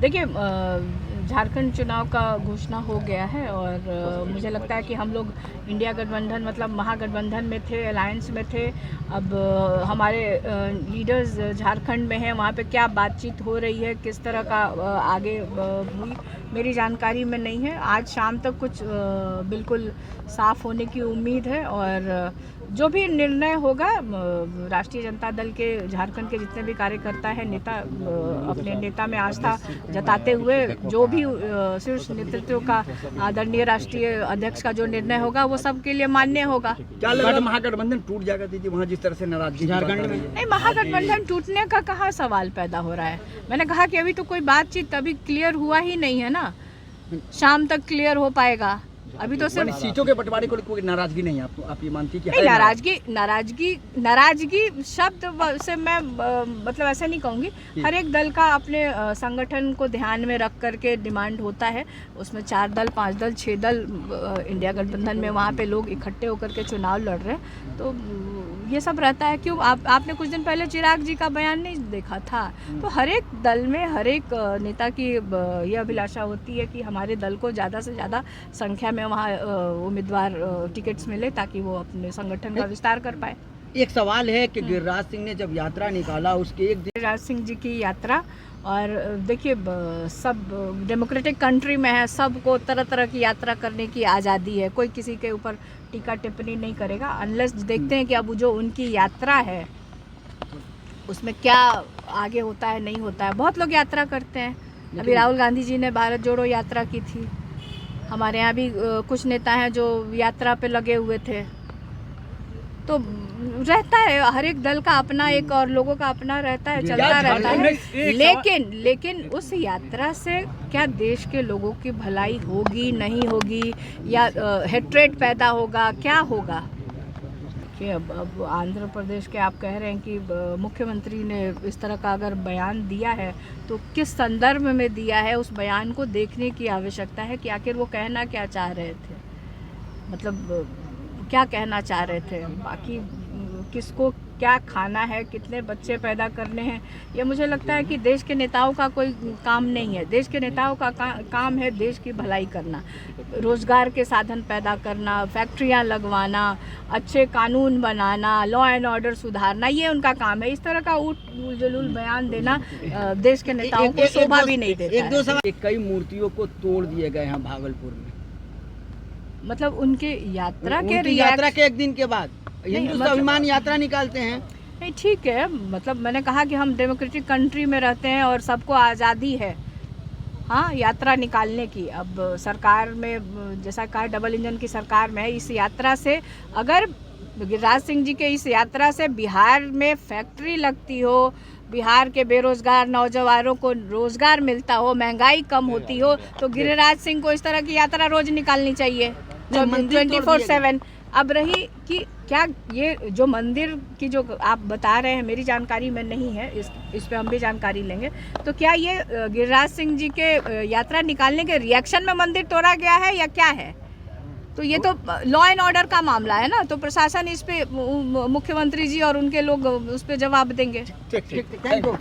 देखिए, झारखंड चुनाव का घोषणा हो गया है और मुझे लगता है कि हम लोग इंडिया गठबंधन मतलब महागठबंधन में थे, अलायंस में थे। अब हमारे लीडर्स झारखंड में हैं, वहाँ पे क्या बातचीत हो रही है, किस तरह का आगे हुई, मेरी जानकारी में नहीं है। आज शाम तक कुछ बिल्कुल साफ होने की उम्मीद है और जो भी निर्णय होगा, राष्ट्रीय जनता दल के झारखंड के जितने भी कार्यकर्ता हैं, नेता अपने नेता में आस्था जताते हुए जो भी शीर्ष नेतृत्व का आदरणीय राष्ट्रीय अध्यक्ष का जो निर्णय होगा वो सबके लिए मान्य होगा। क्या लग रहा है महागठबंधन टूट जाएगा दीदी, वहाँ जिस तरह से नाराजगी झारखंड में? नहीं, महागठबंधन टूटने का कहाँ सवाल पैदा हो रहा है। मैंने कहा कि अभी तो कोई बातचीत अभी क्लियर हुआ ही नहीं है ना, शाम तक क्लियर हो पाएगा। अभी तो सिर्फ सीटों के बंटवारे को कोई नाराजगी नहीं है आपको, आप ये मानती है कि नहीं? नाराजगी शब्द से मैं मतलब ऐसा नहीं कहूँगी। हर एक दल का अपने संगठन को ध्यान में रख करके डिमांड होता है। उसमें 4 दल 5 दल 6 दल इंडिया गठबंधन में वहाँ पे लोग इकट्ठे होकर के चुनाव लड़ रहे हैं, तो ये सब रहता है। क्यों आपने कुछ दिन पहले चिराग जी का बयान नहीं देखा था? तो हर एक दल में हर एक नेता की ये अभिलाषा होती है कि हमारे दल को ज़्यादा से ज़्यादा संख्या में वहाँ उम्मीदवार टिकट्स मिले ताकि वो अपने संगठन का विस्तार कर पाए। एक सवाल है कि गिरिराज सिंह ने जब यात्रा निकाला उसके एक दिन गिरिराज सिंह जी की यात्रा, और देखिए सब डेमोक्रेटिक कंट्री में है, सबको तरह तरह की यात्रा करने की आज़ादी है, कोई किसी के ऊपर टीका टिप्पणी नहीं करेगा अनलेस देखते हैं कि अब जो उनकी यात्रा है उसमें क्या आगे होता है नहीं होता है। बहुत लोग यात्रा करते हैं, अभी राहुल गांधी जी ने भारत जोड़ो यात्रा की थी, हमारे यहाँ भी कुछ नेता हैं जो यात्रा पे लगे हुए थे। तो रहता है, हर एक दल का अपना एक और लोगों का अपना रहता है, चलता रहता है। लेकिन उस यात्रा से क्या देश के लोगों की भलाई होगी नहीं होगी, या हेट्रेट पैदा होगा, क्या होगा? कि अब आंध्र प्रदेश के आप कह रहे हैं कि मुख्यमंत्री ने इस तरह का अगर बयान दिया है तो किस संदर्भ में दिया है, उस बयान को देखने की आवश्यकता है कि आखिर वो कहना क्या चाह रहे थे, मतलब क्या कहना चाह रहे थे। बाकी किसको क्या खाना है, कितने बच्चे पैदा करने हैं, ये मुझे लगता है कि देश के नेताओं का कोई काम नहीं है। देश के नेताओं का काम है देश की भलाई करना, रोज़गार के साधन पैदा करना, फैक्ट्रियां लगवाना, अच्छे कानून बनाना, लॉ एंड ऑर्डर सुधारना, ये उनका काम है। इस तरह का उल जलूल बयान देना देश के नेताओं को शोभा भी नहीं देता है। कई मूर्तियों को तोड़ दिए गए हैं भागलपुर में, मतलब उनके यात्रा के एक दिन के बाद हिंदू स्वाभिमान यात्रा निकालते हैं। नहीं, ठीक है, मतलब मैंने कहा कि हम डेमोक्रेटिक कंट्री में रहते हैं और सबको आज़ादी है हाँ यात्रा निकालने की। अब सरकार में जैसा कहा डबल इंजन की सरकार में है, इस यात्रा से अगर गिरिराज सिंह जी के इस यात्रा से बिहार में फैक्ट्री लगती हो, बिहार के बेरोजगार नौजवानों को रोजगार मिलता हो, महंगाई कम होती हो, तो गिरिराज सिंह को इस तरह की यात्रा रोज निकालनी चाहिए 24/7। अब रही कि क्या ये जो मंदिर की जो आप बता रहे हैं, मेरी जानकारी में नहीं है, इस पे हम भी जानकारी लेंगे। तो क्या ये गिरिराज सिंह जी के यात्रा निकालने के रिएक्शन में मंदिर तोड़ा गया है या क्या है? तो ये तो लॉ एंड ऑर्डर का मामला है ना, तो प्रशासन इस पे मुख्यमंत्री जी और उनके लोग उस पे जवाब देंगे। ठीक, थैंक यू।